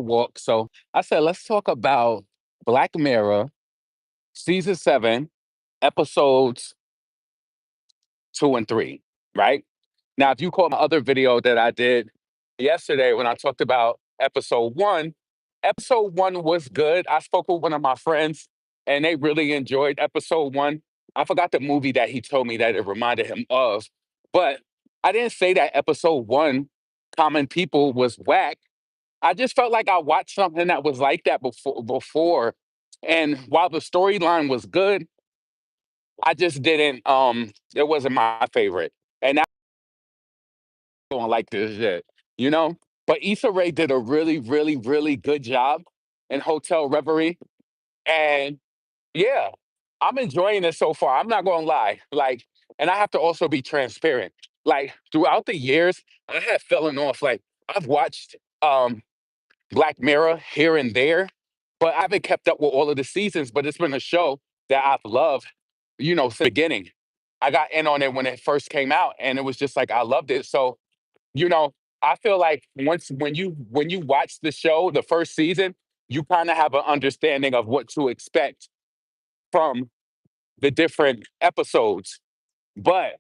walk. So I said, let's talk about Black Mirror, season 7, episodes 2 and 3, right? Now, if you caught my other video that I did yesterday when I talked about episode one was good. I spoke with one of my friends and they really enjoyed episode one. I forgot the movie that he told me that it reminded him of, but I didn't say that episode one, Common People, was whack. I just felt like I watched something that was like that before. And while the storyline was good, I just didn't it wasn't my favorite. And don't like this shit, you know? But Issa Rae did a really, really, really good job in Hotel Reverie. And yeah, I'm enjoying it so far. I'm not gonna lie. Like, and I have to also be transparent. Like throughout the years, I have fallen off. Like I've watched Black Mirror here and there, but I haven't kept up with all of the seasons. But it's been a show that I've loved, since the beginning. I got in on it when it first came out, and it was just like I loved it. So you know, I feel like once when you watch the show, the first season, you kind of have an understanding of what to expect from the different episodes. But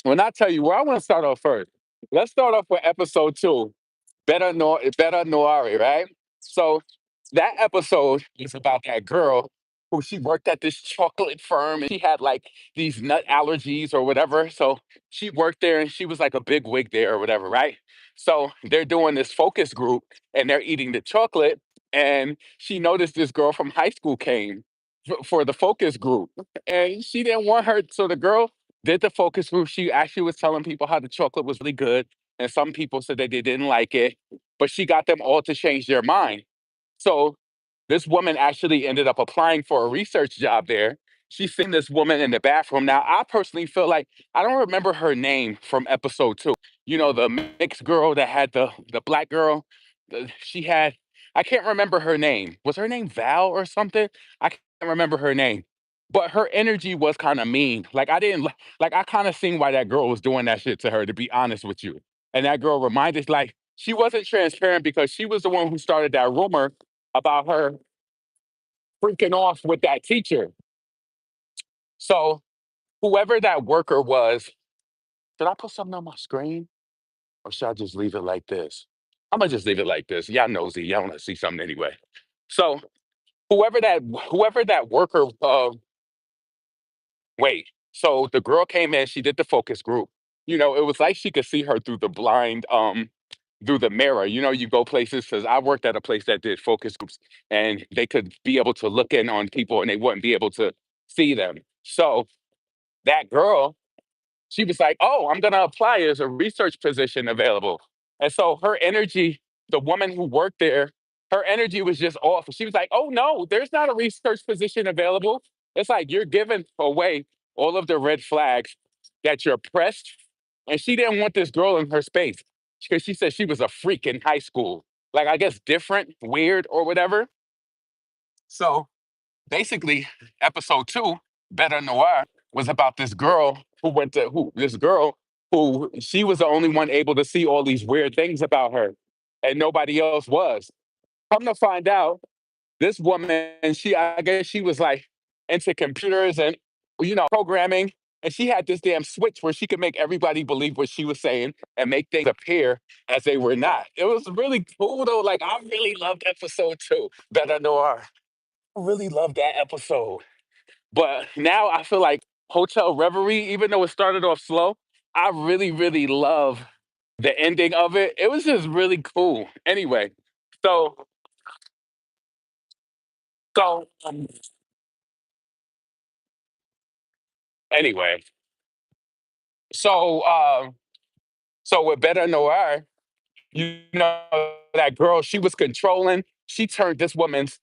when I tell you where I want to start off first, let's start off with episode 2, Better Noari, right? So that episode is about that girl who she worked at this chocolate firm and she had like these nut allergies or whatever. So she worked there and she was like a big wig there or whatever, right? So they're doing this focus group and they're eating the chocolate. And she noticed this girl from high school came for the focus group and she didn't want her. So the girl did the focus group. She actually was telling people how the chocolate was really good. And some people said that they didn't like it, but she got them all to change their mind. So this woman actually ended up applying for a research job there. She seen this woman in the bathroom. Now, I personally feel like I don't remember her name from episode 2. The mixed girl that had the black girl. She had I can't remember her name. Was her name Val or something? I can't remember her name. But her energy was kind of mean. Like I didn't like I kind of seen why that girl was doing that shit to her, to be honest with you. And that girl reminded like she wasn't transparent because she was the one who started that rumor about her freaking off with that teacher. So whoever that worker was, should I put something on my screen or should I just leave it like this? I'm gonna just leave it like this. Y'all nosy. Y'all want to see something anyway. So whoever that whoever that worker wait. So the girl came in, she did the focus group. It was like she could see her through the mirror. You go places because I worked at a place that did focus groups and they could be able to look in on people and they wouldn't be able to see them. So that girl, she was like, "Oh, I'm gonna apply. There's a research position available." And so her energy, the woman who worked there, her energy was just off. She was like, "Oh no, there's not a research position available." It's like you're giving away all of the red flags that you're pressed. And she didn't want this girl in her space because she said she was a freak in high school. Like I guess different, weird, or whatever. So basically, episode 2, Better Noir, was about this girl who she was the only one able to see all these weird things about her, and nobody else was. Come to find out, this woman, I guess she was like into computers and programming, and she had this damn switch where she could make everybody believe what she was saying and make things appear as they were not. It was really cool though. Like I really loved episode 2, Better Noir. I really loved that episode. But now I feel like Hotel Reverie, even though it started off slow, I really, really love the ending of it. It was just really cool. Anyway, so so anyway, so so with Better Noir, that girl, she was controlling. She turned this woman's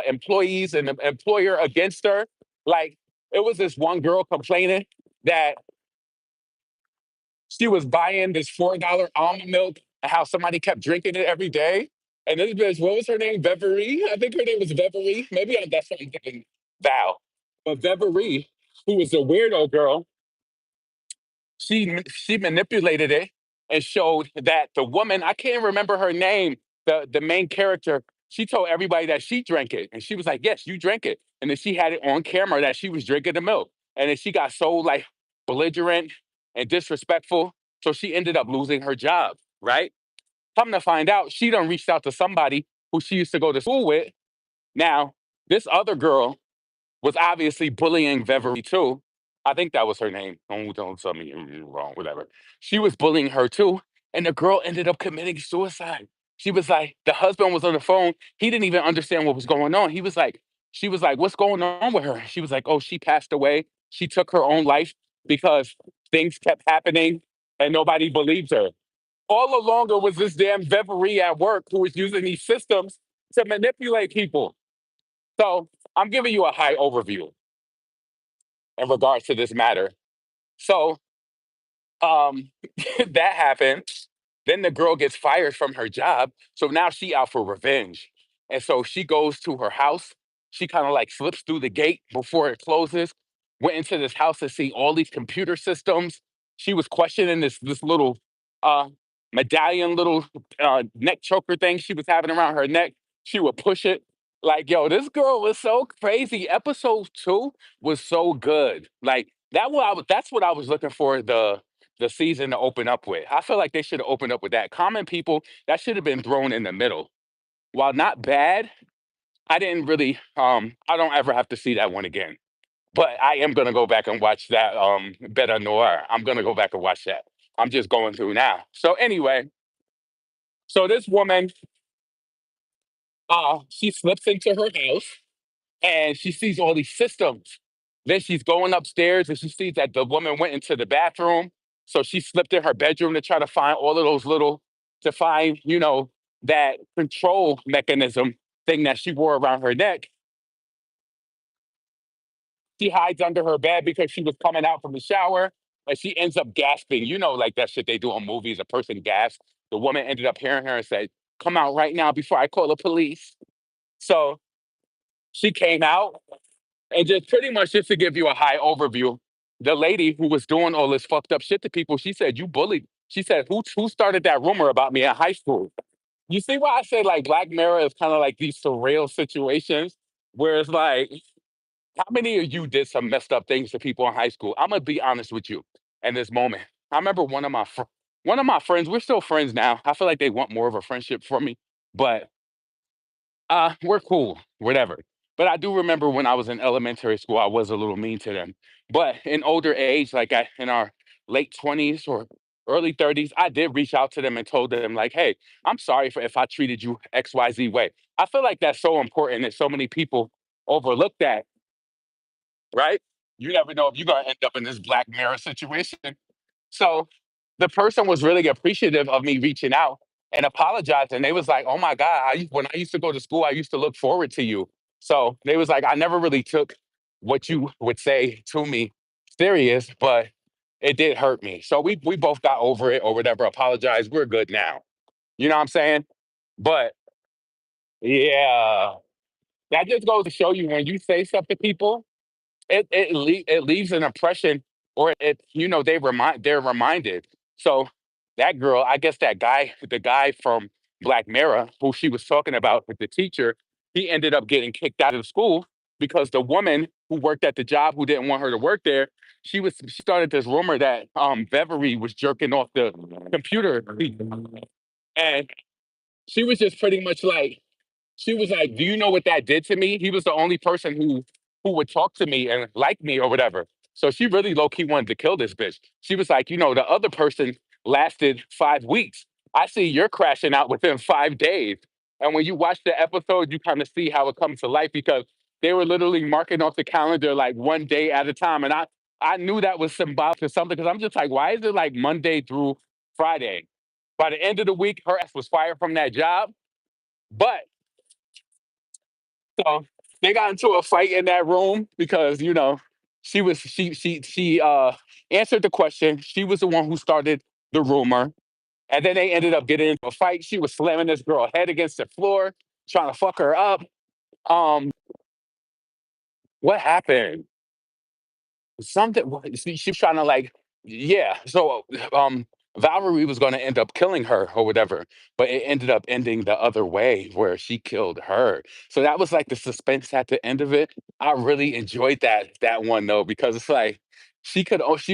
employees and employer against her. Like it was this one girl complaining that she was buying this $4 almond milk and how somebody kept drinking it every day. And this bitch, what was her name? Beverly? I think her name was Beverly. Maybe that's what I'm thinking. Val. But Beverly, who was a weirdo girl, she manipulated it and showed that the woman, I can't remember her name, the main character, she told everybody that she drank it. And she was like, yes, you drank it. And then she had it on camera that she was drinking the milk. And then she got so like belligerent and disrespectful. So she ended up losing her job, right? Come to find out, she done reached out to somebody who she used to go to school with. Now, this other girl was obviously bullying Beverly too. I think that was her name. Don't tell me you're wrong, whatever. She was bullying her too. And the girl ended up committing suicide. She was like, the husband was on the phone. He didn't even understand what was going on. She was like, what's going on with her? She was like, oh, she passed away. She took her own life because things kept happening and nobody believed her. All along, it was this damn Beverly at work who was using these systems to manipulate people. So I'm giving you a high overview in regards to this matter. So um, that happened. Then the girl gets fired from her job. So now she out for revenge. And so she goes to her house. She kind of like slips through the gate before it closes, went into this house to see all these computer systems. She was questioning this little uh, medallion, little neck choker thing she was having around her neck. She would push it. Like, yo, this girl was so crazy. Episode two was so good. Like that's what I was looking for the season to open up with. I feel like they should have opened up with that. Common people, that should have been thrown in the middle. While not bad, I didn't really I don't ever have to see that one again. But I am gonna go back and watch that Better Noir. I'm gonna go back and watch that. I'm just going through now. So anyway, so this woman she slips into her house and she sees all these systems. Then she's going upstairs and she sees that the woman went into the bathroom. So she slipped in her bedroom to try to find all of those little, to find, that control mechanism thing that she wore around her neck. She hides under her bed because she was coming out from the shower and she ends up gasping. Like that shit they do on movies, a person gasps. The woman ended up hearing her and said, come out right now before I call the police. So she came out. And just pretty much just to give you a high overview, the lady who was doing all this fucked up shit to people, she said, you bullied. She said, who started that rumor about me in high school? You see why I say like Black Mirror is kind of like these surreal situations where it's like, how many of you did some messed up things to people in high school? I'm gonna be honest with you in this moment. I remember one of my friends, we're still friends now. I feel like they want more of a friendship from me, but we're cool, whatever. But I do remember when I was in elementary school, I was a little mean to them. But in older age, like in our late 20s or early 30s, I did reach out to them and told them, like, hey, I'm sorry for if I treated you XYZ way. I feel like that's so important that so many people overlook that, right? You never know if you're gonna end up in this Black Mirror situation. So the person was really appreciative of me reaching out and apologizing. They was like, "Oh my God, when I used to go to school, I used to look forward to you." So they was like, "I never really took what you would say to me serious, but it did hurt me." So we both got over it or whatever. Apologized. We're good now. You know what I'm saying? But yeah, that just goes to show you when you say stuff to people, it leaves an impression or they're reminded. So that girl, I guess that guy, the guy from Black Mirror who she was talking about with the teacher, he ended up getting kicked out of school because the woman who worked at the job who didn't want her to work there, she started this rumor that Beverly was jerking off the computer, and she was just pretty much like, she was like, "Do you know what that did to me?" He was the only person who would talk to me and like me or whatever. So she really low key wanted to kill this bitch. She was like, the other person lasted 5 weeks. I see you're crashing out within 5 days. And when you watch the episode, you kind of see how it comes to life because they were literally marking off the calendar like one day at a time. And I knew that was symbolic of something because I'm just like, why is it like Monday through Friday? By the end of the week, her ass was fired from that job. But so they got into a fight in that room because she answered the question. She was the one who started the rumor, and then they ended up getting into a fight. She was slamming this girl head against the floor, trying to fuck her up. What happened? Something. She was trying to like, yeah. So Valerie was going to end up killing her or whatever, but it ended up ending the other way where she killed her. So that was like the suspense at the end of it. I really enjoyed that one though because it's like she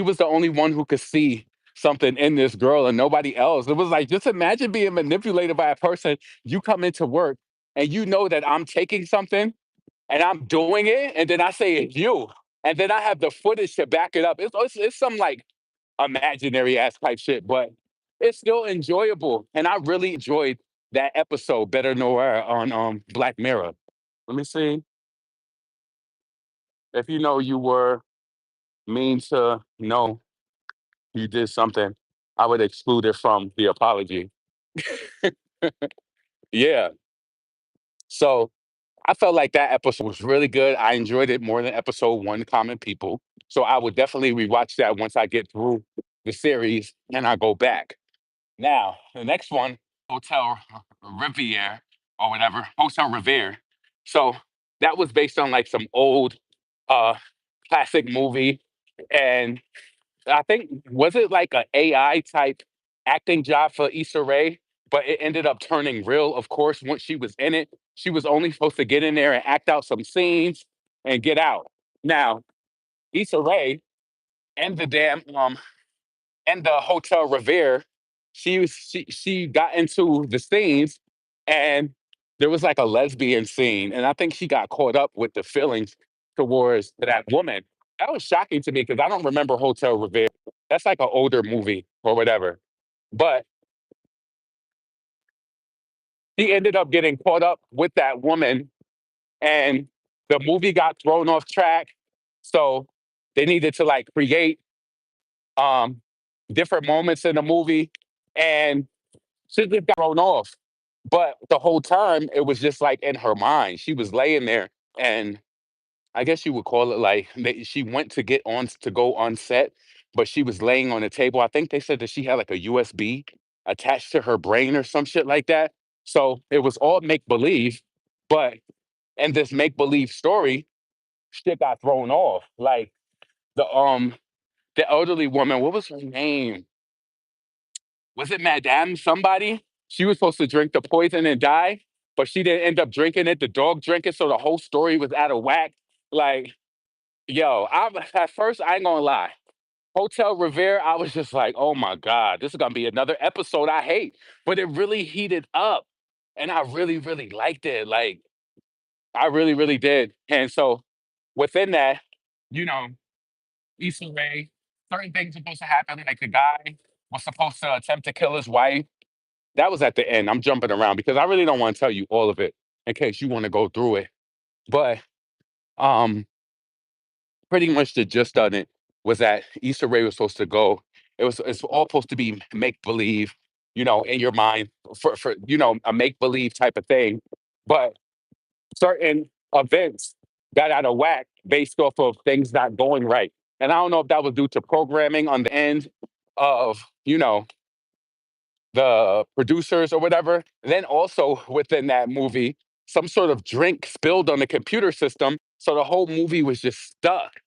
was the only one who could see something in this girl and nobody else. It was like just imagine being manipulated by a person. You come into work and you know that I'm taking something and I'm doing it, and then I say it's you, and then I have the footage to back it up. It's some like imaginary ass type shit, but it's still enjoyable. And I really enjoyed that episode, Better Nowhere on Black Mirror. Let me see if you know you were mean to know you did something. I would exclude it from the apology. Yeah. So I felt like that episode was really good. I enjoyed it more than episode one, Common People. So I would definitely rewatch that once I get through the series and I go back. Now, the next one, Hotel Riviere or whatever, Hotel Revere. So that was based on like some old uh classic movie. And I think was it like a AI type acting job for Issa Rae, but it ended up turning real. Of course, once she was in it, she was only supposed to get in there and act out some scenes and get out. Now, Issa Rae and the damn and the Hotel Revere, she got into the scenes and there was like a lesbian scene. And I think she got caught up with the feelings towards that woman. That was shocking to me because I don't remember Hotel Revere. That's like an older movie or whatever. But she ended up getting caught up with that woman and the movie got thrown off track. So they needed to like create um different moments in the movie and she just got thrown off. But the whole time it was just like in her mind. She was laying there and I guess you would call it like she went to get on to go on set, but she was laying on a table. I think they said that she had like a USB attached to her brain or some shit like that. So it was all make believe, but in this make believe story, shit got thrown off. Like the elderly woman, what was her name? Was it Madame somebody? She was supposed to drink the poison and die, but she didn't end up drinking it. The dog drank it, so the whole story was out of whack. Like, yo, I at first I ain't gonna lie. Hotel Revere, I was just like, oh my God, this is gonna be another episode I hate. But it really heated up. And I really, really liked it. Like, I really, really did. And so within that, you know, Issa Rae, certain things supposed to happen. Like the guy was supposed to attempt to kill his wife. That was at the end. I'm jumping around because I really don't want to tell you all of it in case you want to go through it. But um pretty much the gist of it was that Issa Rae was supposed to go. It's all supposed to be make believe, in your mind for a make believe type of thing. But certain events got out of whack based off of things not going right. And I don't know if that was due to programming on the end of, the producers or whatever. Then also within that movie, some sort of drink spilled on the computer system. So the whole movie was just stuck.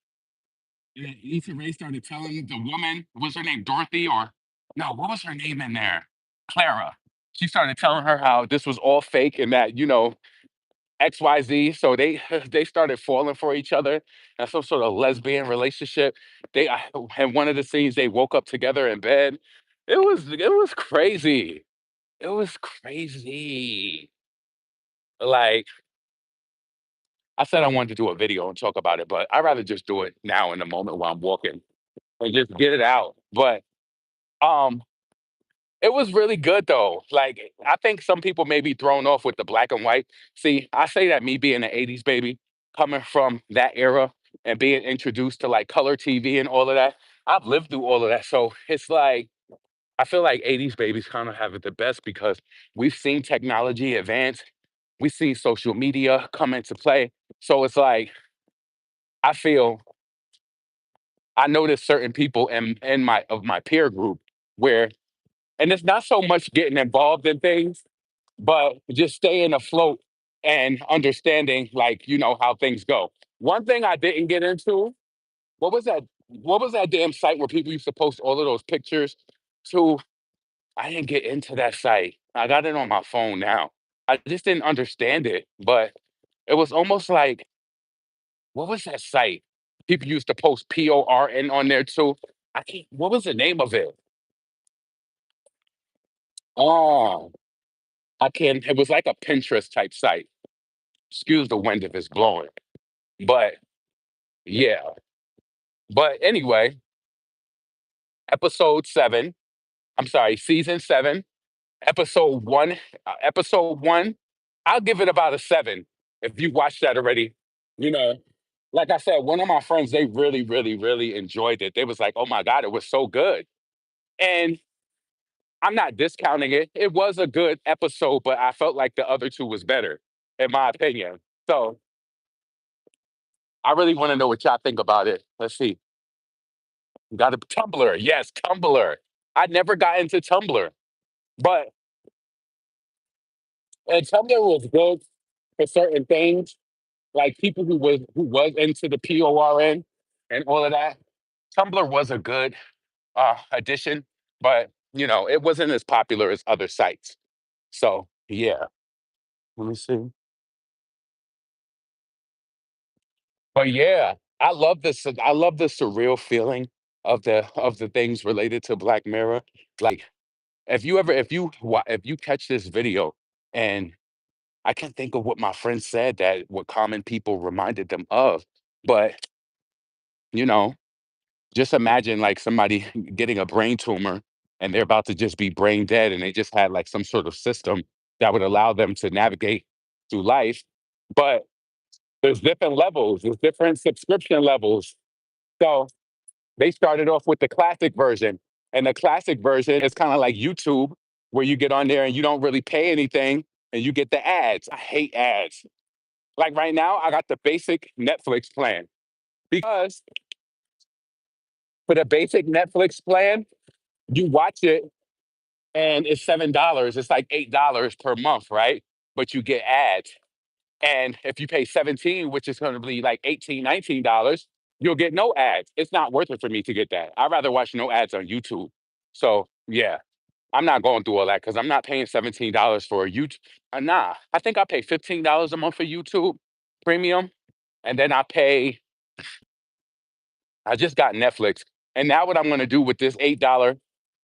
And Issa Rae started telling the woman, was her name Dorothy or no, what was her name in there? Clara. She started telling her how this was all fake and that, XYZ. So they they started falling for each other and some sort of lesbian relationship. And one of the scenes they woke up together in bed. It was crazy. It was crazy. Like I said I wanted to do a video and talk about it, but I'd rather just do it now in the moment while I'm walking and just get it out. But um it was really good though. Like I think some people may be thrown off with the black and white. See, I say that me being an 80s baby, coming from that era and being introduced to like color TV and all of that. I've lived through all of that. So it's like I feel like 80s babies kind of have it the best because we've seen technology advance. We've seen social media come into play. So it's like I feel I notice certain people in my peer group where and it's not so much getting involved in things, but just staying afloat and understanding like, how things go. One thing I didn't get into, what was that? What was that damn site where people used to post all of those pictures? to I didn't get into that site. I got it on my phone now. I just didn't understand it, but it was almost like what was that site? People used to post PORN on there too. I can't. What was the name of it? Oh, I can't. It was like a Pinterest type site. Excuse the wind if it's blowing, but yeah. But anyway, episode seven. I'm sorry, season seven, episode one. Episode one. I'll give it about a seven if you watched that already. You know, like I said, one of my friends, they really, really, really enjoyed it. They was like, "Oh my god, it was so good." And I'm not discounting it. It was a good episode, but I felt like the other two was better, in my opinion. So I really want to know what y'all think about it. Let's see. Got a Tumblr. Yes, Tumblr. I never got into Tumblr, but Tumblr was good for certain things, like people who was into the PORN and all of that. Tumblr was a good addition, but it wasn't as popular as other sites. So yeah, let me see. But yeah, I love this. I love the surreal feeling of the things related to Black Mirror. Like if you catch this video, and I can't think of what my friend said that what common people reminded them of, but you know, just imagine like somebody getting a brain tumor and they're about to just be brain dead, and they just had like some sort of system that would allow them to navigate through life. But there's different levels, there's different subscription levels. So they started off with the classic version. And the classic version is kind of like YouTube, where you get on there and you don't really pay anything and you get the ads. I hate ads. Like right now, I got the basic Netflix plan because for the basic Netflix plan, you watch it and it's $7. It's like $8 per month, right? But you get ads. And if you pay 17, which is going to be like 18, $19, you'll get no ads. It's not worth it for me to get that. I'd rather watch no ads on YouTube. So yeah, I'm not going through all that because I'm not paying $17 for a YouTube. Nah, I think I pay $15 a month for YouTube premium. And then I just got Netflix. And now what I'm going to do with this $8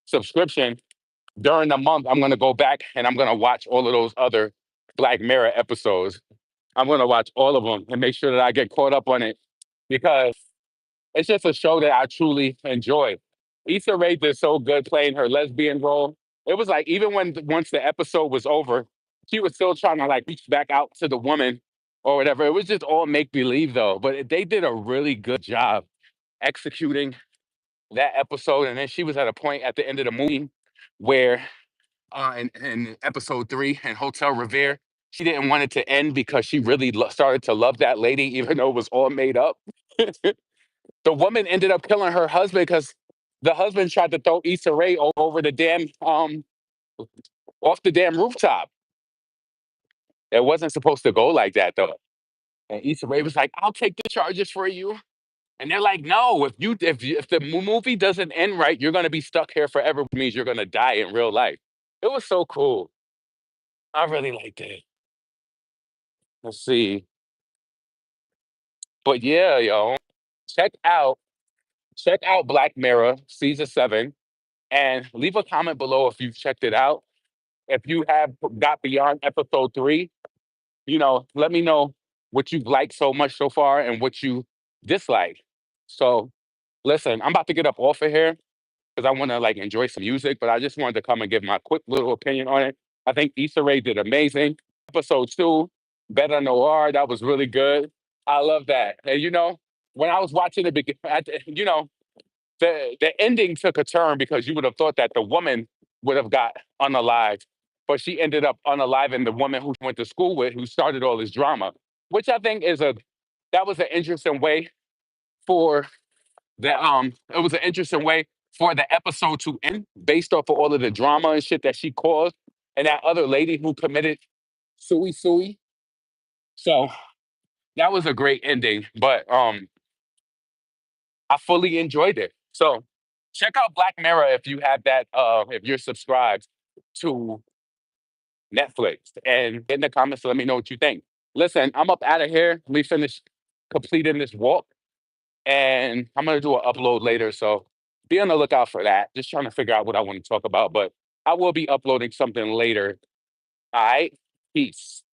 subscription during the month, I'm going to go back and I'm going to watch all of those other Black Mirror episodes. I'm gonna watch all of them and make sure that I get caught up on it because it's just a show that I truly enjoy. Issa Rae did so good playing her lesbian role. It was like even when once the episode was over, she was still trying to like reach back out to the woman or whatever. It was just all make believe though, but they did a really good job executing that episode. And then she was at a point at the end of the movie where in episode three in Hotel Revere. She didn't want it to end because she really started to love that lady, even though it was all made up. The woman ended up killing her husband because the husband tried to throw Issa Rae over the damn off the damn rooftop. It wasn't supposed to go like that though. And Issa Rae was like, "I'll take the charges for you." And they're like, "No, if the movie doesn't end right, you're gonna be stuck here forever. Which means you're gonna die in real life." It was so cool. I really liked it. Let's see. But yeah, yo, check out check out Black Mirror season seven, and leave a comment below if you've checked it out. If you have got beyond episode three, let me know what you've liked so much so far and what you dislike. So listen, I'm about to get up off of here because I want to like enjoy some music, but I just wanted to come and give my quick little opinion on it. I think Issa Rae did amazing. Episode two, Better Noir, that was really good. I love that. And when I was watching it, the ending took a turn because you would have thought that the woman would have got unalived, but she ended up unaliving the woman who went to school with, who started all this drama, which I think that was an interesting way for it was an interesting way for the episode to end based off of all of the drama and shit that she caused and that other lady who committed sui. So that was a great ending, but I fully enjoyed it. So check out Black Mirror if you have that. If you're subscribed to Netflix, and get in the comments to let me know what you think. Listen, I'm up out of here. We finish completing this walk, and I'm gonna do an upload later. So be on the lookout for that. Just trying to figure out what I want to talk about, but I will be uploading something later. All right, peace.